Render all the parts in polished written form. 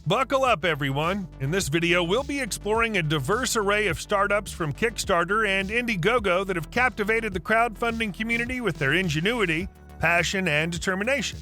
Buckle up, everyone. In this video, we'll be exploring a diverse array of startups from Kickstarter and Indiegogo that have captivated the crowdfunding community with their ingenuity, passion, and determination.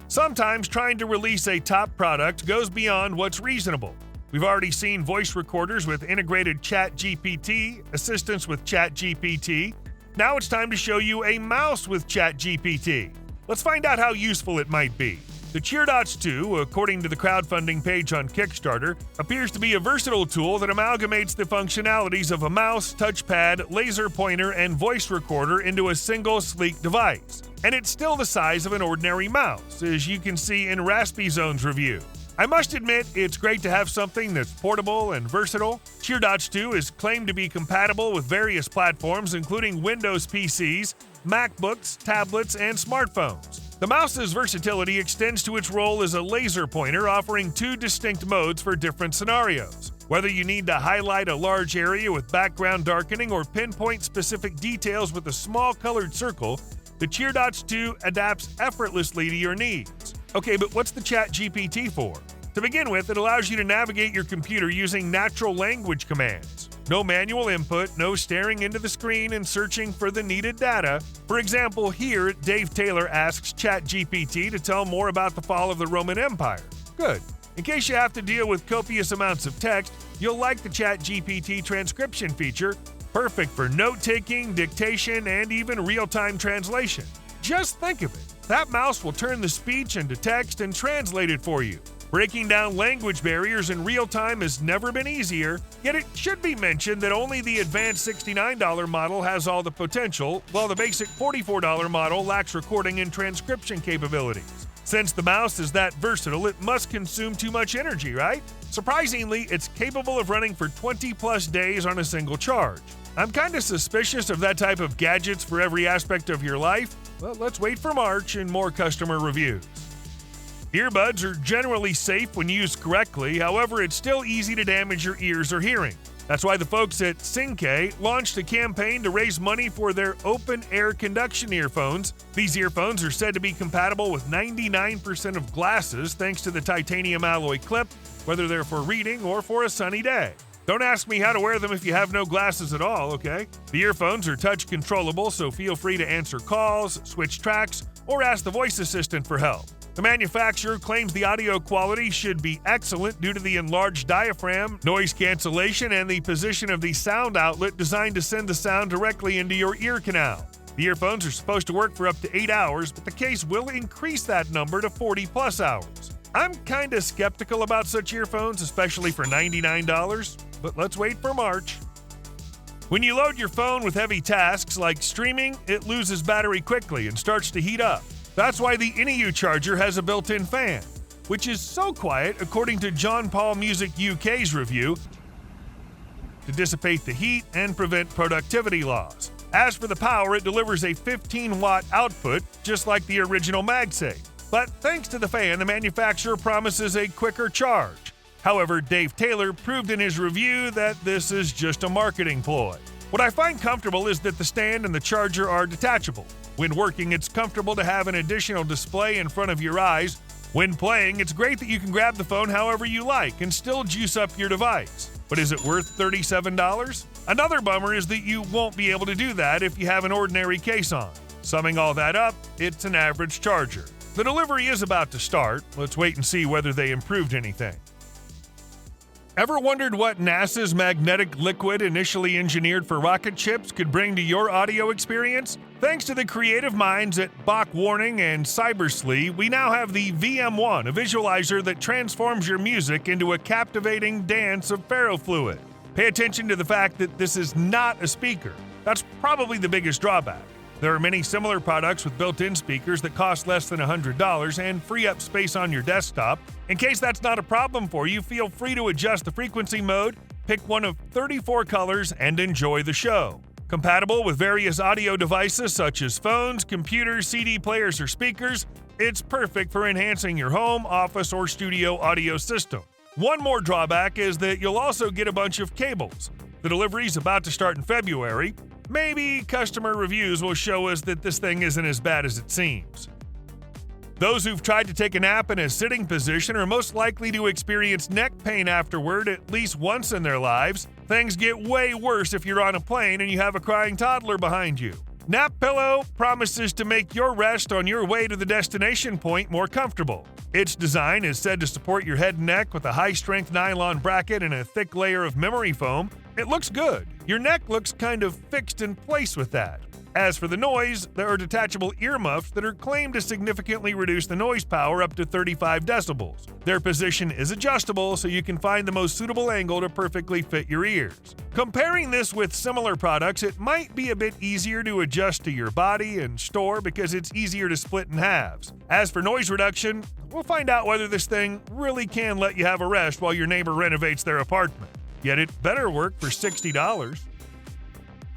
Sometimes trying to release a top product goes beyond what's reasonable. We've already seen voice recorders with integrated ChatGPT, assistants with ChatGPT. Now it's time to show you a mouse with ChatGPT. Let's find out how useful it might be. The Cheerdots 2, according to the crowdfunding page on Kickstarter, appears to be a versatile tool that amalgamates the functionalities of a mouse, touchpad, laser pointer, and voice recorder into a single sleek device. And it's still the size of an ordinary mouse, as you can see in RaspiZone's review. I must admit, it's great to have something that's portable and versatile. Cheerdots 2 is claimed to be compatible with various platforms, including Windows PCs, MacBooks, tablets, and smartphones. The mouse's versatility extends to its role as a laser pointer, offering two distinct modes for different scenarios. Whether you need to highlight a large area with background darkening or pinpoint specific details with a small colored circle, the Cheerdots 2 adapts effortlessly to your needs. Okay, but what's the ChatGPT for? To begin with, it allows you to navigate your computer using natural language commands. No manual input, no staring into the screen and searching for the needed data. For example, here, Dave Taylor asks ChatGPT to tell more about the fall of the Roman Empire. Good. In case you have to deal with copious amounts of text, you'll like the ChatGPT transcription feature, perfect for note-taking, dictation, and even real-time translation. Just think of it. That mouse will turn the speech into text and translate it for you. Breaking down language barriers in real time has never been easier, yet it should be mentioned that only the advanced $69 model has all the potential, while the basic $44 model lacks recording and transcription capabilities. Since the mouse is that versatile, it must consume too much energy, right? Surprisingly, it's capable of running for 20+ days on a single charge. I'm kinda suspicious of that type of gadgets for every aspect of your life. Well, let's wait for March and more customer reviews. Earbuds are generally safe when used correctly, however, it's still easy to damage your ears or hearing. That's why the folks at Singke launched a campaign to raise money for their open-air conduction earphones. These earphones are said to be compatible with 99% of glasses thanks to the titanium alloy clip, whether they're for reading or for a sunny day. Don't ask me how to wear them if you have no glasses at all, okay? The earphones are touch controllable, so feel free to answer calls, switch tracks, or ask the voice assistant for help. The manufacturer claims the audio quality should be excellent due to the enlarged diaphragm, noise cancellation, and the position of the sound outlet designed to send the sound directly into your ear canal. The earphones are supposed to work for up to 8 hours, but the case will increase that number to 40+ hours. I'm kinda skeptical about such earphones, especially for $99, but let's wait for March. When you load your phone with heavy tasks like streaming, it loses battery quickly and starts to heat up. That's why the INIU charger has a built-in fan, which is so quiet, according to John Paul Music UK's review, to dissipate the heat and prevent productivity loss. As for the power, it delivers a 15-watt output, just like the original MagSafe. But thanks to the fan, the manufacturer promises a quicker charge. However, Dave Taylor proved in his review that this is just a marketing ploy. What I find comfortable is that the stand and the charger are detachable. When working, it's comfortable to have an additional display in front of your eyes. When playing, it's great that you can grab the phone however you like and still juice up your device. But is it worth $37? Another bummer is that you won't be able to do that if you have an ordinary case on. Summing all that up, it's an average charger. The delivery is about to start. Let's wait and see whether they improved anything. Ever wondered what NASA's magnetic liquid initially engineered for rocket ships could bring to your audio experience? Thanks to the creative minds at Bach Warning and Cyberslee, we now have the VM1, a visualizer that transforms your music into a captivating dance of Ferrofluid. Pay attention to the fact that this is not a speaker. That's probably the biggest drawback. There are many similar products with built-in speakers that cost less than $100 and free up space on your desktop. In case that's not a problem for you, feel free to adjust the frequency mode, pick one of 34 colors, and enjoy the show. Compatible with various audio devices such as phones, computers, CD players, or speakers, it's perfect for enhancing your home, office, or studio audio system. One more drawback is that you'll also get a bunch of cables. The delivery's about to start in February. Maybe customer reviews will show us that this thing isn't as bad as it seems. Those who've tried to take a nap in a sitting position are most likely to experience neck pain afterward at least once in their lives. Things get way worse if you're on a plane and you have a crying toddler behind you. Napillow promises to make your rest on your way to the destination point more comfortable. Its design is said to support your head and neck with a high-strength nylon bracket and a thick layer of memory foam. It looks good. Your neck looks kind of fixed in place with that. As for the noise, there are detachable earmuffs that are claimed to significantly reduce the noise power up to 35 decibels. Their position is adjustable so you can find the most suitable angle to perfectly fit your ears. Comparing this with similar products, it might be a bit easier to adjust to your body and store because it's easier to split in halves. As for noise reduction, we'll find out whether this thing really can let you have a rest while your neighbor renovates their apartment. Yet it better work for $60.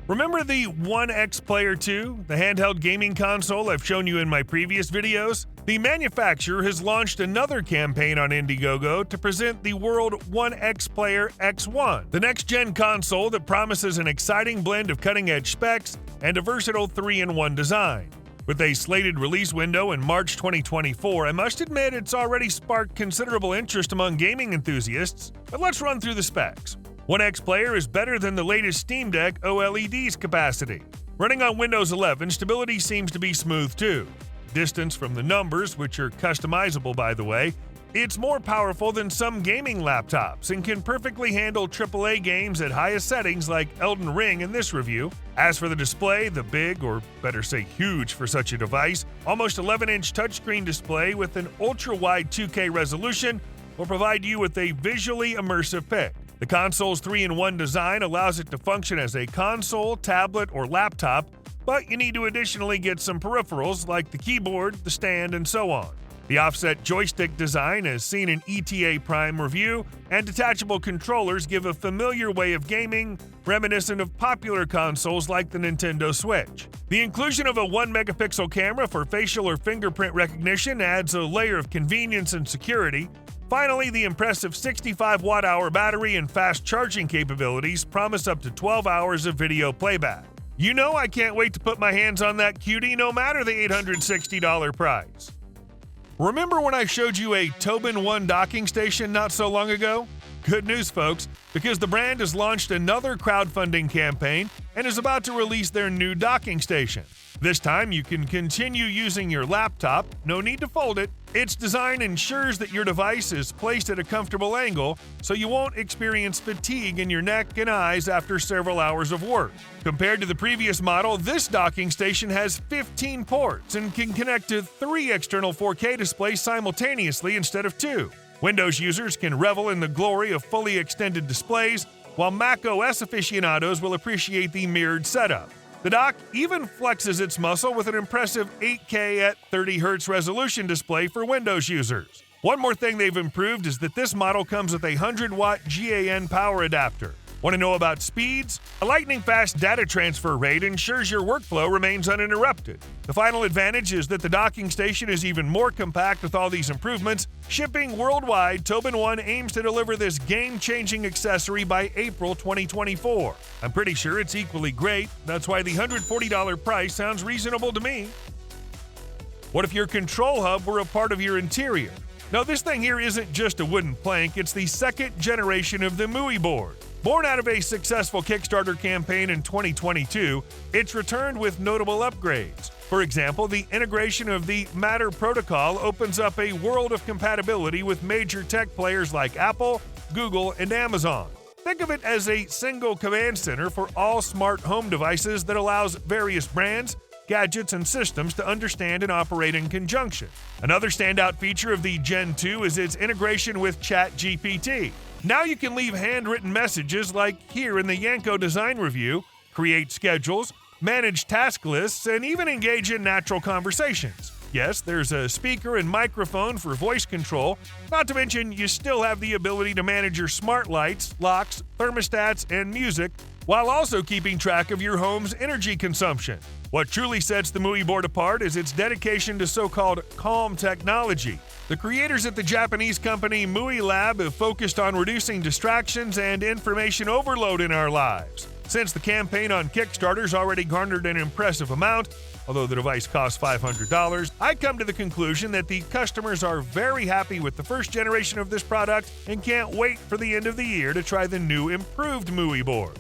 Remember the OneXPlayer 2, the handheld gaming console I've shown you in my previous videos? The manufacturer has launched another campaign on Indiegogo to present the world OneXPlayer X1, the next-gen console that promises an exciting blend of cutting-edge specs and a versatile 3-in-1 design. With a slated release window in March 2024, I must admit it's already sparked considerable interest among gaming enthusiasts, but let's run through the specs. OneXPlayer is better than the latest Steam Deck OLED's capacity. Running on Windows 11, stability seems to be smooth too. Distance from the numbers, which are customizable by the way, it's more powerful than some gaming laptops and can perfectly handle AAA games at highest settings like Elden Ring in this review. As for the display, the big, or better say huge for such a device, almost 11-inch touchscreen display with an ultra-wide 2K resolution will provide you with a visually immersive pick. The console's 3-in-1 design allows it to function as a console, tablet, or laptop, but you need to additionally get some peripherals like the keyboard, the stand, and so on. The offset joystick design is seen in ETA Prime review, and detachable controllers give a familiar way of gaming, reminiscent of popular consoles like the Nintendo Switch. The inclusion of a 1-megapixel camera for facial or fingerprint recognition adds a layer of convenience and security. Finally, the impressive 65 watt-hour battery and fast charging capabilities promise up to 12 hours of video playback. You know I can't wait to put my hands on that cutie no matter the $860 price. Remember when I showed you a TobenONE docking station not so long ago? Good news, folks, because the brand has launched another crowdfunding campaign and is about to release their new docking station. This time, you can continue using your laptop, no need to fold it. Its design ensures that your device is placed at a comfortable angle, so you won't experience fatigue in your neck and eyes after several hours of work. Compared to the previous model, this docking station has 15 ports and can connect to 3 external 4K displays simultaneously instead of 2. Windows users can revel in the glory of fully extended displays, while macOS aficionados will appreciate the mirrored setup. The dock even flexes its muscle with an impressive 8K at 30 Hz resolution display for Windows users. One more thing they've improved is that this model comes with a 100-watt GAN power adapter. Want to know about speeds? A lightning-fast data transfer rate ensures your workflow remains uninterrupted. The final advantage is that the docking station is even more compact with all these improvements. Shipping worldwide, TobenONE aims to deliver this game-changing accessory by April 2024. I'm pretty sure it's equally great. That's why the $140 price sounds reasonable to me. What if your control hub were a part of your interior? Now, this thing here isn't just a wooden plank, it's the second generation of the Mui board. Born out of a successful Kickstarter campaign in 2022, it's returned with notable upgrades. For example, the integration of the Matter protocol opens up a world of compatibility with major tech players like Apple, Google, and Amazon. Think of it as a single command center for all smart home devices that allows various brands, gadgets, and systems to understand and operate in conjunction. Another standout feature of the Gen 2 is its integration with ChatGPT. Now you can leave handwritten messages like here in the Yanko design review, create schedules, manage task lists, and even engage in natural conversations. Yes, there's a speaker and microphone for voice control, not to mention you still have the ability to manage your smart lights, locks, thermostats, and music, while also keeping track of your home's energy consumption. What truly sets the Mui board apart is its dedication to so-called calm technology. The creators at the Japanese company Mui Lab have focused on reducing distractions and information overload in our lives. Since the campaign on Kickstarter's already garnered an impressive amount, although the device costs $500, I come to the conclusion that the customers are very happy with the first generation of this product and can't wait for the end of the year to try the new improved Mui board.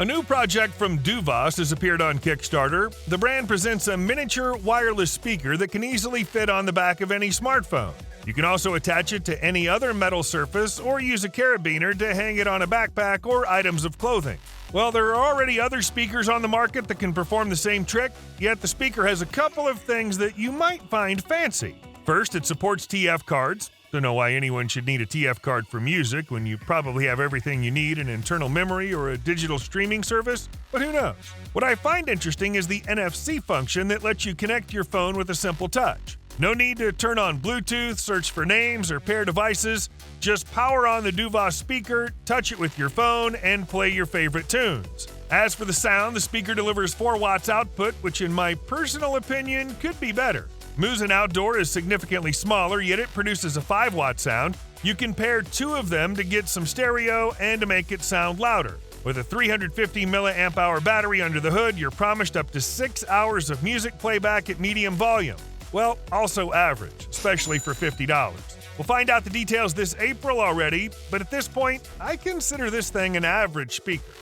A new project from DUVOSS has appeared on Kickstarter. The brand presents a miniature wireless speaker that can easily fit on the back of any smartphone. You can also attach it to any other metal surface or use a carabiner to hang it on a backpack or items of clothing. Well, there are already other speakers on the market that can perform the same trick, yet the speaker has a couple of things that you might find fancy. First, it supports TF cards. Don't know why anyone should need a TF card for music when you probably have everything you need, an internal memory or a digital streaming service, but who knows? What I find interesting is the NFC function that lets you connect your phone with a simple touch. No need to turn on Bluetooth, search for names, or pair devices. Just power on the DUVOSS speaker, touch it with your phone, and play your favorite tunes. As for the sound, the speaker delivers 4 watts output, which in my personal opinion could be better. Musen Outdoor is significantly smaller, yet it produces a 5-watt sound. You can pair 2 of them to get some stereo and to make it sound louder. With a 350 mAh battery under the hood, you're promised up to 6 hours of music playback at medium volume. Well, also average, especially for $50. We'll find out the details this April already, but at this point, I consider this thing an average speaker.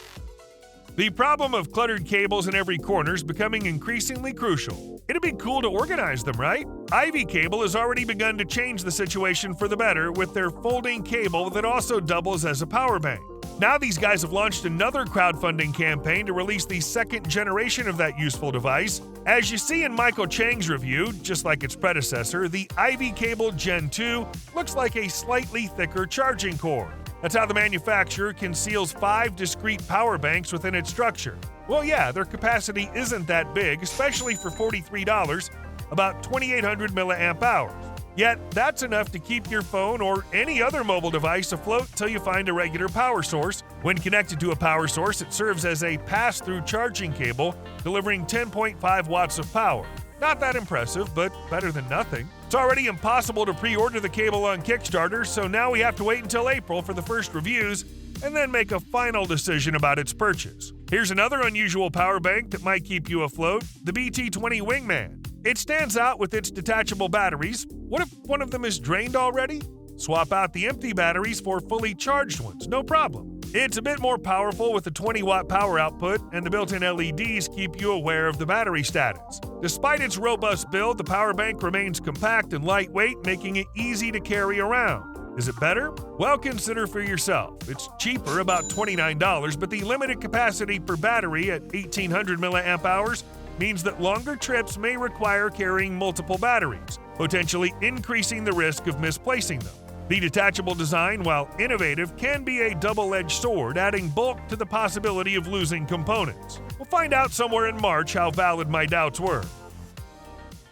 The problem of cluttered cables in every corner is becoming increasingly crucial. It'd be cool to organize them, right? IVYCable has already begun to change the situation for the better with their folding cable that also doubles as a power bank. Now these guys have launched another crowdfunding campaign to release the second generation of that useful device. As you see in Michael Chang's review, just like its predecessor, the IVYCable Gen2 looks like a slightly thicker charging cord. That's how the manufacturer conceals 5 discrete power banks within its structure. Well, yeah, their capacity isn't that big, especially for $43, about 2,800 mAh. Yet, that's enough to keep your phone or any other mobile device afloat till you find a regular power source. When connected to a power source, it serves as a pass-through charging cable, delivering 10.5 watts of power. Not that impressive, but better than nothing. It's already impossible to pre-order the cable on Kickstarter, so now we have to wait until April for the first reviews and then make a final decision about its purchase. Here's another unusual power bank that might keep you afloat, the BT20 Wingman. It stands out with its detachable batteries. What if one of them is drained already? Swap out the empty batteries for fully charged ones, no problem. It's a bit more powerful with a 20-watt power output, and the built-in LEDs keep you aware of the battery status. Despite its robust build, the power bank remains compact and lightweight, making it easy to carry around. Is it better? Well, consider for yourself. It's cheaper, about $29, but the limited capacity per battery at 1,800 mAh means that longer trips may require carrying multiple batteries, potentially increasing the risk of misplacing them. The detachable design, while innovative, can be a double-edged sword, adding bulk to the possibility of losing components. We'll find out somewhere in March how valid my doubts were.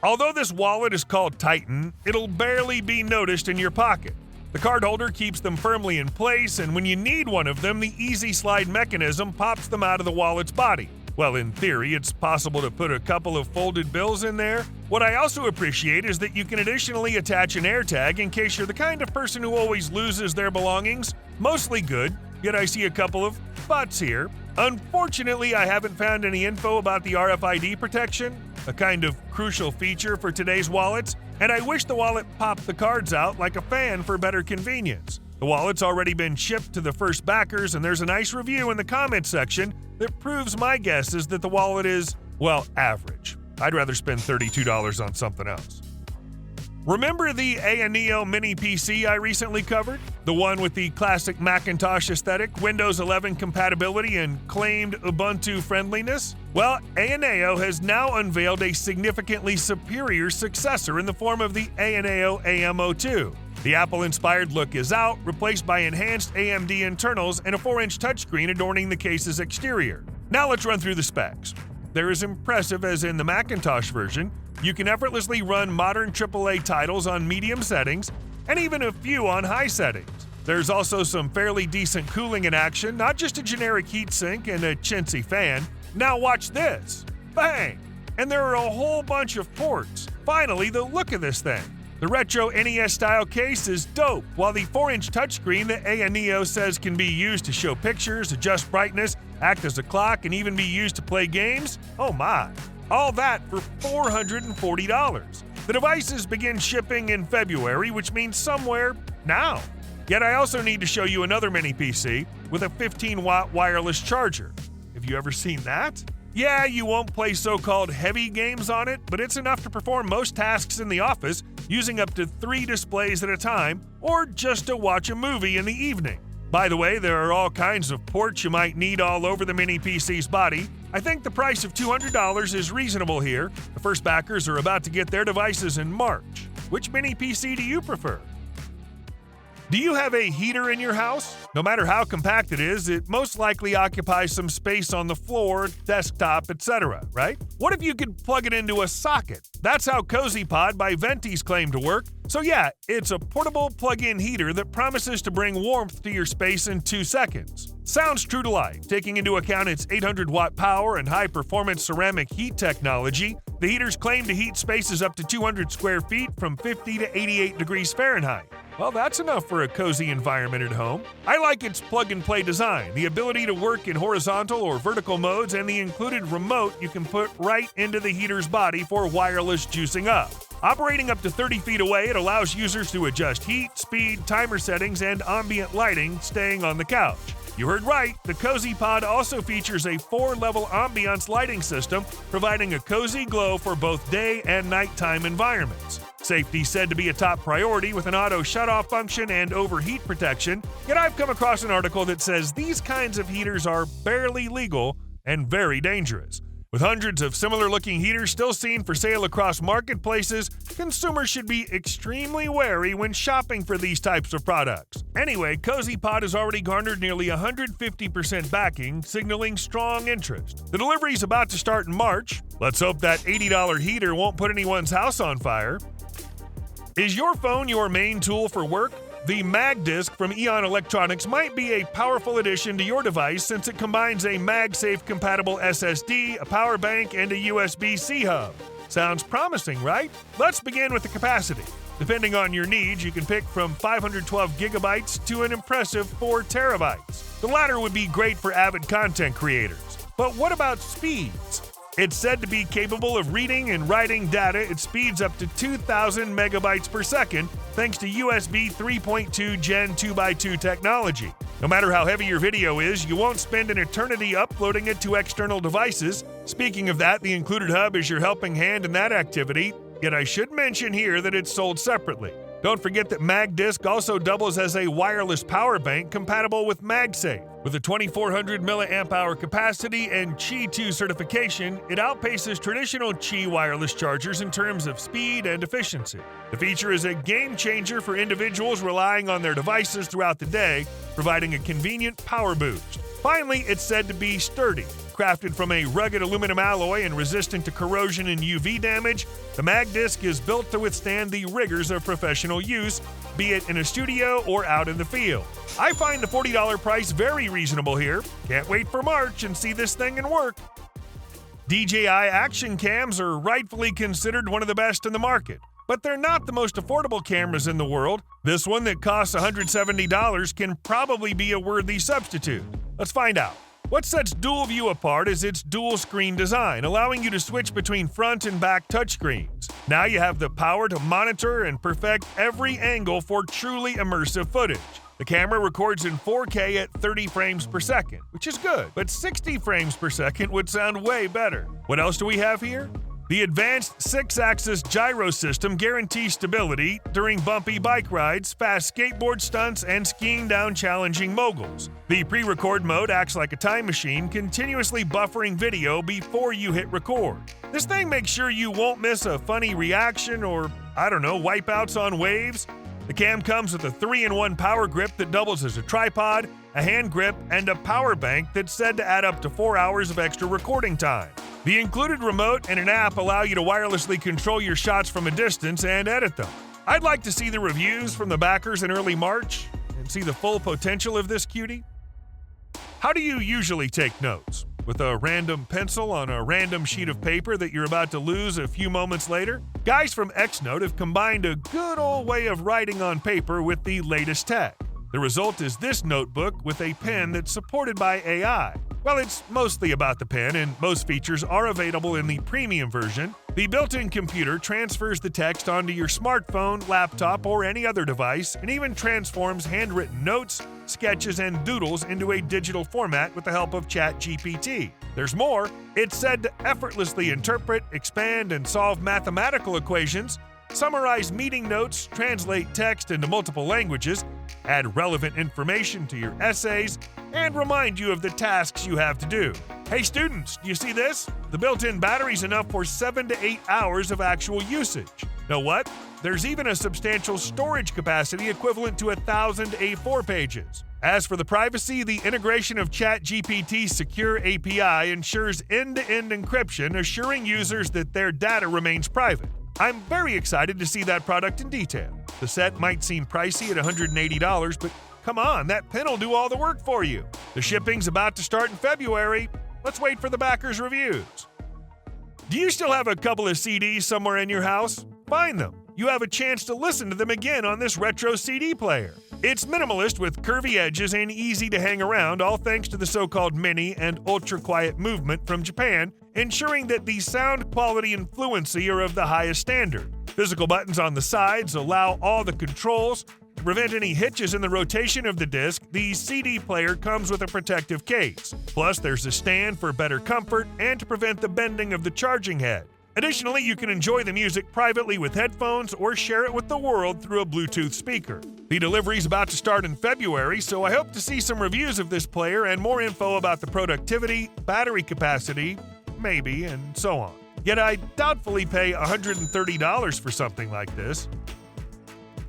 Although this wallet is called Titan, it'll barely be noticed in your pocket. The card holder keeps them firmly in place, and when you need one of them, the easy slide mechanism pops them out of the wallet's body. Well, in theory, it's possible to put a couple of folded bills in there. What I also appreciate is that you can additionally attach an AirTag in case you're the kind of person who always loses their belongings. Mostly good, yet I see a couple of buts here. Unfortunately, I haven't found any info about the RFID protection, a kind of crucial feature for today's wallets, and I wish the wallet popped the cards out like a fan for better convenience. The wallet's already been shipped to the first backers, and there's a nice review in the comments section that proves my guess is that the wallet is, well, average. I'd rather spend $32 on something else. Remember the AYANEO mini PC I recently covered? The one with the classic Macintosh aesthetic, Windows 11 compatibility, and claimed Ubuntu friendliness? Well, AYANEO has now unveiled a significantly superior successor in the form of the AYANEO AMO2. The Apple-inspired look is out, replaced by enhanced AMD internals and a 4-inch touchscreen adorning the case's exterior. Now let's run through the specs. They're as impressive as in the Macintosh version. You can effortlessly run modern AAA titles on medium settings, and even a few on high settings. There's also some fairly decent cooling in action, not just a generic heatsink and a chintzy fan. Now watch this. Bang! And there are a whole bunch of ports. Finally, the look of this thing. The retro NES-style case is dope, while the 4-inch touchscreen that AYANEO says can be used to show pictures, adjust brightness, act as a clock, and even be used to play games? Oh my! All that for $440. The devices begin shipping in February, which means somewhere now. Yet I also need to show you another mini PC with a 15-watt wireless charger. Have you ever seen that? Yeah, you won't play so-called heavy games on it, but it's enough to perform most tasks in the office using up to 3 displays at a time, or just to watch a movie in the evening. By the way, there are all kinds of ports you might need all over the mini PC's body. I think the price of $200 is reasonable here. The first backers are about to get their devices in March. Which mini PC do you prefer? Do you have a heater in your house? No matter how compact it is, it most likely occupies some space on the floor, desktop, etc., right? What if you could plug it into a socket? That's how CozyPod by Venty's claim to work. So yeah, it's a portable plug-in heater that promises to bring warmth to your space in 2 seconds. Sounds true to life, taking into account its 800-watt power and high-performance ceramic heat technology. The heaters claim to heat spaces up to 200 square feet from 50 to 88 degrees Fahrenheit. Well, that's enough for a cozy environment at home. I like its plug-and-play design, the ability to work in horizontal or vertical modes, and the included remote you can put right into the heater's body for wireless juicing up. Operating up to 30 feet away, it allows users to adjust heat, speed, timer settings, and ambient lighting, staying on the couch. You heard right, the CozyPod also features a 4-level ambiance lighting system, providing a cozy glow for both day and nighttime environments. Safety said to be a top priority with an auto shutoff function and overheat protection, yet I've come across an article that says these kinds of heaters are barely legal and very dangerous. With hundreds of similar-looking heaters still seen for sale across marketplaces, consumers should be extremely wary when shopping for these types of products. Anyway, CozyPod has already garnered nearly 150% backing, signaling strong interest. The delivery is about to start in March. Let's hope that $80 heater won't put anyone's house on fire. Is your phone your main tool for work? The MagDisk from Eon Electronics might be a powerful addition to your device since it combines a MagSafe-compatible SSD, a power bank, and a USB-C hub. Sounds promising, right? Let's begin with the capacity. Depending on your needs, you can pick from 512 gigabytes to an impressive 4 terabytes. The latter would be great for avid content creators. But what about speeds? It's said to be capable of reading and writing data at speeds up to 2,000 megabytes per second, thanks to USB 3.2 Gen 2x2 technology. No matter how heavy your video is, you won't spend an eternity uploading it to external devices. Speaking of that, the included hub is your helping hand in that activity, yet I should mention here that it's sold separately. Don't forget that MagDisk also doubles as a wireless power bank compatible with MagSafe. With a 2400 mAh capacity and Qi 2 certification, it outpaces traditional Qi wireless chargers in terms of speed and efficiency. The feature is a game changer for individuals relying on their devices throughout the day, providing a convenient power boost. Finally, it's said to be sturdy. Crafted from a rugged aluminum alloy and resistant to corrosion and UV damage, the MagDisk is built to withstand the rigors of professional use, be it in a studio or out in the field. I find the $40 price very reasonable here. Can't wait for March and see this thing in work. DJI action cams are rightfully considered one of the best in the market, but they're not the most affordable cameras in the world. This one that costs $170 can probably be a worthy substitute. Let's find out. What sets DualView apart is its dual-screen design, allowing you to switch between front and back touchscreens. Now you have the power to monitor and perfect every angle for truly immersive footage. The camera records in 4K at 30 frames per second, which is good, but 60 frames per second would sound way better. What else do we have here? The advanced 6-axis gyro system guarantees stability during bumpy bike rides, fast skateboard stunts, and skiing down challenging moguls. The pre-record mode acts like a time machine, continuously buffering video before you hit record. This thing makes sure you won't miss a funny reaction or, wipeouts on waves. The cam comes with a 3-in-1 power grip that doubles as a tripod, a hand grip, and a power bank that's said to add up to 4 hours of extra recording time. The included remote and an app allow you to wirelessly control your shots from a distance and edit them. I'd like to see the reviews from the backers in early March and see the full potential of this cutie. How do you usually take notes? with a random pencil on a random sheet of paper that you're about to lose a few moments later? Guys from XNote have combined a good old way of writing on paper with the latest tech. The result is this notebook with a pen that's supported by AI. While it's mostly about the pen and most features are available in the premium version, the built-in computer transfers the text onto your smartphone, laptop, or any other device, and even transforms handwritten notes, sketches, and doodles into a digital format with the help of ChatGPT. There's more. It's said to effortlessly interpret, expand, and solve mathematical equations, summarize meeting notes, translate text into multiple languages, add relevant information to your essays, and remind you of the tasks you have to do. Hey students, do you see this? The built-in battery's enough for 7 to 8 hours of actual usage. Know what? There's even a substantial storage capacity equivalent to 1,000 A4 pages. As for the privacy, the integration of ChatGPT's secure API ensures end-to-end encryption, assuring users that their data remains private. I'm very excited to see that product in detail. The set might seem pricey at $180, but come on, that pen will do all the work for you. The shipping's about to start in February. Let's wait for the backers' reviews. Do you still have a couple of CDs somewhere in your house? Find them. You have a chance to listen to them again on this retro CD player. It's minimalist with curvy edges and easy to hang around, all thanks to the so-called mini and ultra-quiet movement from Japan, ensuring that the sound quality and fluency are of the highest standard. Physical buttons on the sides allow all the controls. To prevent any hitches in the rotation of the disc, the CD player comes with a protective case. Plus, there's a stand for better comfort and to prevent the bending of the charging head. Additionally, you can enjoy the music privately with headphones or share it with the world through a Bluetooth speaker. The delivery's about to start in February, so I hope to see some reviews of this player and more info about the productivity, battery capacity, maybe, and so on. Yet I doubtfully pay $130 for something like this.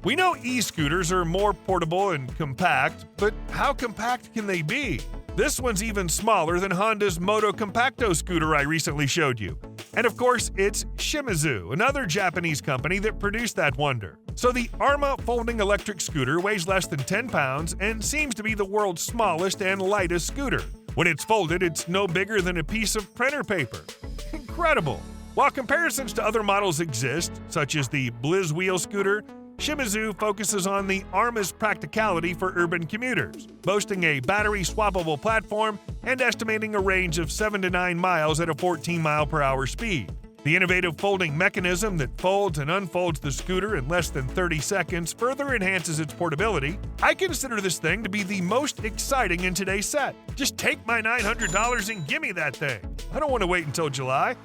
We know e-scooters are more portable and compact, but how compact can they be? This one's even smaller than Honda's Moto Compacto scooter I recently showed you. And of course, it's Shimizu, another Japanese company that produced that wonder. So the Arma folding electric scooter weighs less than 10 pounds and seems to be the world's smallest and lightest scooter. When it's folded, it's no bigger than a piece of printer paper. Incredible! While comparisons to other models exist, such as the Blizz Wheel scooter, Shimizu focuses on the Arma's practicality for urban commuters, boasting a battery-swappable platform and estimating a range of 7 to 9 miles at a 14-mile-per-hour speed. The innovative folding mechanism that folds and unfolds the scooter in less than 30 seconds further enhances its portability. I consider this thing to be the most exciting in today's set. Just take my $900 and give me that thing. I don't want to wait until July.